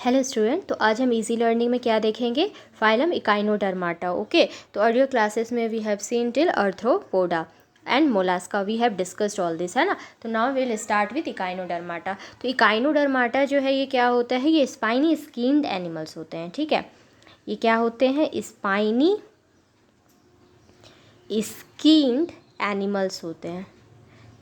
Hello student, तो आज हम इजी लर्निंग में क्या देखेंगे? Phylum Echinodermata. ओके, तो अर्लियर क्लासेस में we have seen till Arthropoda and Mollusca, we have discussed all this, है ना। तो now will start with Echinodermata. तो इकाइनोडर्माटा जो है ये क्या होता है? ये स्पाइनी स्किन्ड एनिमल्स होते हैं, ठीक है। ये क्या होते हैं? स्पाइनी स्किन्ड एनिमल्स होते हैं,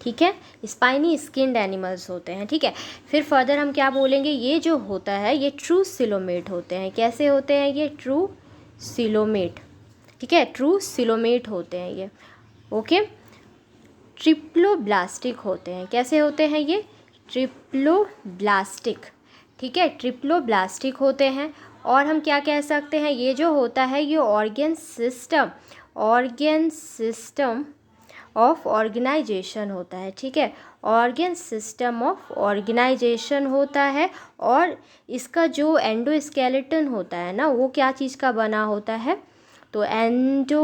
ठीक है। स्पाइनी स्किन्ड एनिमल्स होते हैं, ठीक है। फिर फर्दर हम क्या बोलेंगे? ये जो होता है ये ट्रू सिलोमेट होते हैं। कैसे होते हैं ये? ट्रू सिलोमेट, ठीक है। ट्रू सिलोमेट होते हैं ये, ओके। ट्रिप्लोब्लास्टिक होते हैं। कैसे होते हैं ये? ट्रिप्लोब्लास्टिक, ठीक है। ट्रिप्लोब्लास्टिक होते हैं। और हम क्या कह सकते हैं? ये जो होता है ये ऑर्गेन सिस्टम ऑफ ऑर्गेनाइजेशन होता है, ठीक है। ऑर्गेन सिस्टम ऑफ ऑर्गेनाइजेशन होता है। और इसका जो एंडोस्केलेटन होता है ना, वो क्या चीज़ का बना होता है? तो एंडोस्केलेटन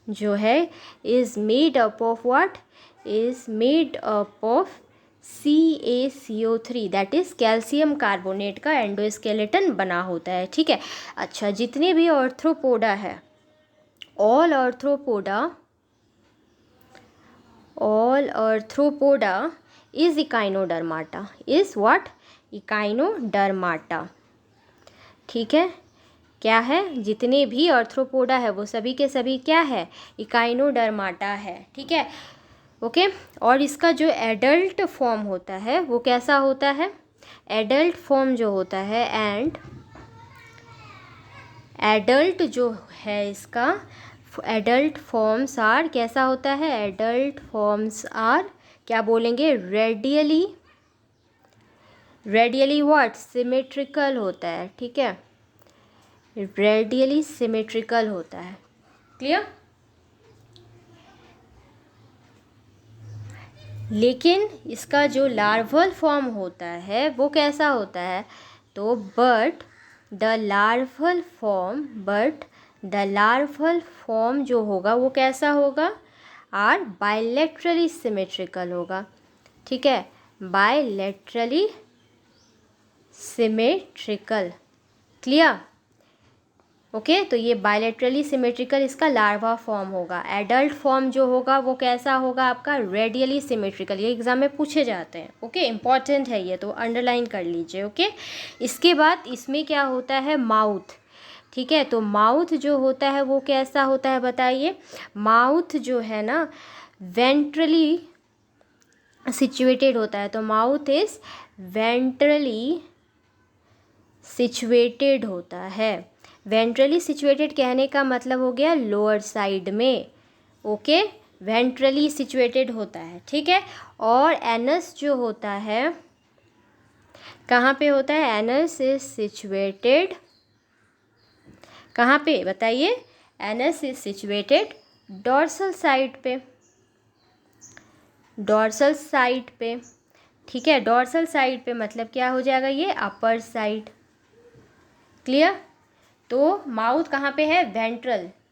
जो है is made up of what? Is made up of CaCO3, that is calcium carbonate का एंडोस्केलेटन बना होता है, ठीक है। अच्छा, जितने भी आर्थ्रोपोडा है, all arthropoda is echinodermata, is what? Echinodermata, ठीक है। क्या है? जितने भी आर्थ्रोपोडा है वो सभी के सभी क्या है? इकाइनोडर्माटा है, ठीक है, ओके। और इसका जो एडल्ट फॉर्म होता है वो कैसा होता है? एडल्ट फॉर्म जो होता है, एंड एडल्ट जो है इसका एडल्ट फॉर्म्स आर कैसा होता है? एडल्ट फॉर्म्स आर क्या बोलेंगे? Radially what? सिमेट्रिकल होता है, ठीक है। रेडियली सिमेट्रिकल होता है, क्लियर। लेकिन इसका जो लार्वल फॉर्म होता है वो कैसा होता है? तो बट द लार्वल फॉर्म जो होगा वो कैसा होगा? आर बायलैटरली सिमेट्रिकल होगा, ठीक है। Bilaterally symmetrical, clear, okay. तो ये बायलैटरली सिमेट्रिकल इसका लार्वा फॉर्म होगा। एडल्ट फॉर्म जो होगा वो कैसा होगा आपका? Radially symmetrical. ये एग्जाम में पूछे जाते हैं, ओके। इंपॉर्टेंट है ये, तो अंडरलाइन कर लीजिए, ओके। इसके बाद इसमें क्या होता है? माउथ, ठीक है। तो माउथ जो होता है वो कैसा होता है बताइए? माउथ जो है ना वेंट्रली सिचुएटेड होता है। तो माउथ इज वेंट्रली सिचुएटेड होता है। वेंट्रली सिचुएटेड कहने का मतलब हो गया लोअर साइड में, ओके। वेंट्रली सिचुएटेड होता है, ठीक है। और एनस जो होता है कहाँ पे होता है? एनस इज सिचुएटेड कहाँ पे बताइए? Anus is situated dorsal side पे, डॉर्सल साइड पे, ठीक है। डॉर्सल साइड पे मतलब क्या हो जाएगा? ये अपर साइड, क्लियर। तो माउथ कहाँ पे है?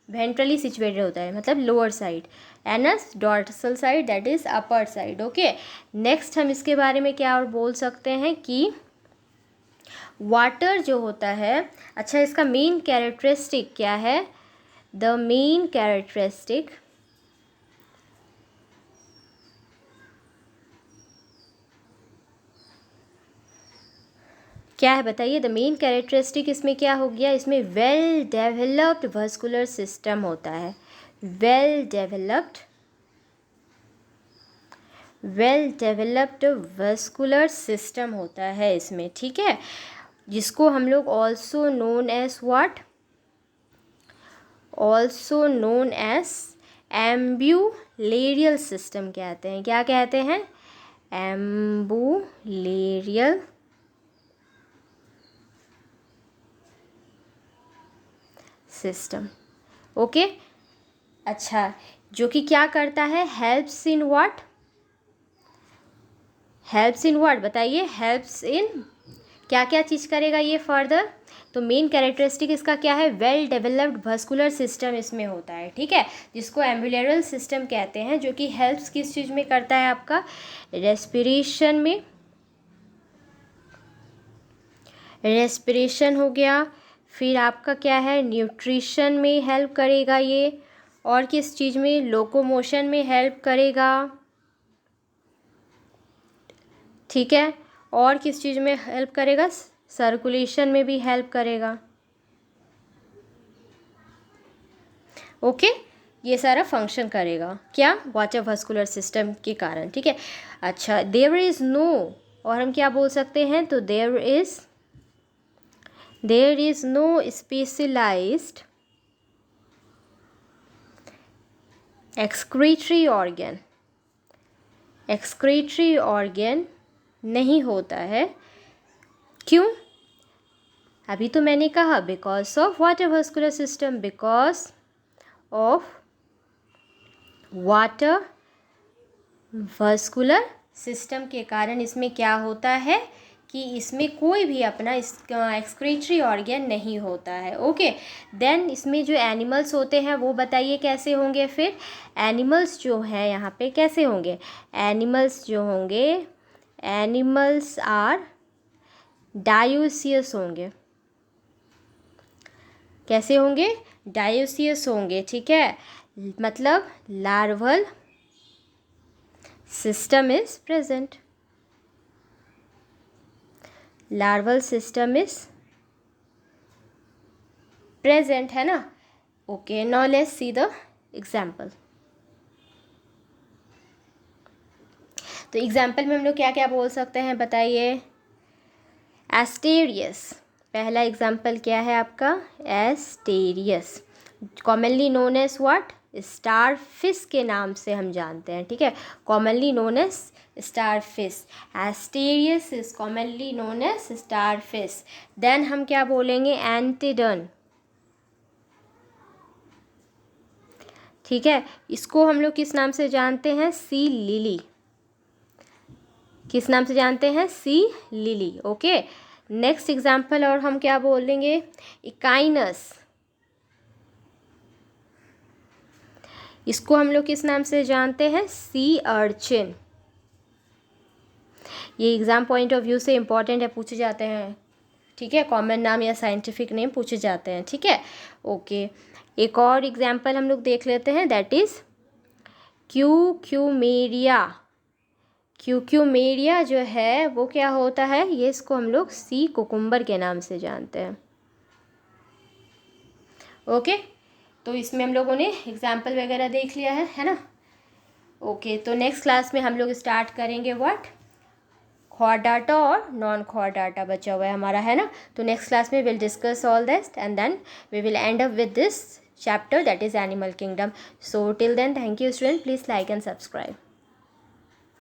वेंट्रली सिचुएटेड होता है, मतलब lower side. Anus dorsal side, that is upper side, okay. Next हम इसके बारे में क्या और बोल सकते हैं कि वाटर जो होता है, अच्छा, इसका मेन कैरेक्टरिस्टिक क्या है? द मेन कैरेक्टरिस्टिक क्या है बताइए? द मेन कैरेक्टरिस्टिक इसमें क्या हो गया? इसमें वेल डेवलप्ड वस्कुलर सिस्टम होता है। वेल डेवलप्ड वस्कुलर सिस्टम होता है इसमें, ठीक है। जिसको हम लोग also known as what? Also known as ambulacral system कहते हैं। क्या कहते हैं? Ambulacral system, okay. अच्छा, जो कि क्या करता है? Helps in what? Helps in what बताइए? हेल्प्स इन क्या क्या चीज़ करेगा ये फर्दर? तो मेन कैरेक्टरिस्टिक इसका क्या है? वेल डेवलप्ड वस्कुलर सिस्टम इसमें होता है, ठीक है, जिसको एम्बुलेरियल सिस्टम कहते हैं, जो कि हेल्प्स किस चीज़ में करता है? आपका रेस्पिरेशन में, रेस्पिरेशन हो गया, फिर आपका क्या है, न्यूट्रिशन में हेल्प करेगा ये, और किस चीज़ में, लोकोमोशन में हेल्प करेगा, ठीक है, और किस चीज़ में हेल्प करेगा, सर्कुलेशन में भी हेल्प करेगा। ओके, ये सारा फंक्शन करेगा क्या, वाटर वास्कुलर सिस्टम के कारण, ठीक है। अच्छा, देयर इज़ नो, और हम क्या बोल सकते हैं, तो there is no specialised excretory organ, excretory organ नहीं होता है, क्यों, अभी तो मैंने कहा because of water vascular system, because of water vascular system के कारण इसमें क्या होता है कि इसमें कोई भी अपना एक्सक्रीटरी ऑर्गन नहीं होता है। ओके, देन इसमें जो एनिमल्स होते हैं वो बताइए कैसे होंगे, फिर एनिमल्स जो हैं यहाँ पे कैसे होंगे, एनिमल्स जो होंगे, एनिमल्स आर डायोसियस होंगे, कैसे होंगे, डायोसियस होंगे, ठीक है, मतलब larval system is present, larval system is present, है ना। Okay, now let's see the example. तो एग्जाम्पल में हम लोग क्या क्या बोल सकते हैं बताइए, एस्टेरियस, पहला एग्जाम्पल क्या है आपका, Asterias, commonly known as what, starfish के नाम से हम जानते हैं, ठीक है, commonly known as starfish, Asterias is commonly known as starfish. Then हम क्या बोलेंगे, एंटिडन, ठीक है, इसको हम लोग किस नाम से जानते हैं, सी लिली, किस नाम से जानते हैं, sea lily. Okay, next example और हम क्या बोलेंगे, इकाइनस, इसको हम लोग किस नाम से जानते हैं, सी अर्चिन। ये एग्ज़ाम पॉइंट ऑफ व्यू से इम्पॉर्टेंट है, पूछे जाते हैं, ठीक है, कॉमन नाम या साइंटिफिक नेम पूछे जाते हैं, ठीक है। ओके, एक और एग्जाम्पल हम लोग देख लेते हैं, दैट इज़ क्यूक्यूमेरिया, क्यूक्यूमेरिया जो है वो क्या होता है, ये इसको हम लोग सी कुकुम्बर के नाम से जानते हैं। ओके, तो इसमें हम लोगों ने एग्जाम्पल वगैरह देख लिया है ना। ओके, तो नेक्स्ट क्लास में हम लोग स्टार्ट करेंगे व्हाट, क्वाड्राटा और नॉन क्वाड्राटा बचा हुआ है हमारा, है ना। तो नेक्स्ट क्लास में will discuss all this and then we will end up with this chapter, that is animal kingdom. So till then, thank you student, please like and subscribe.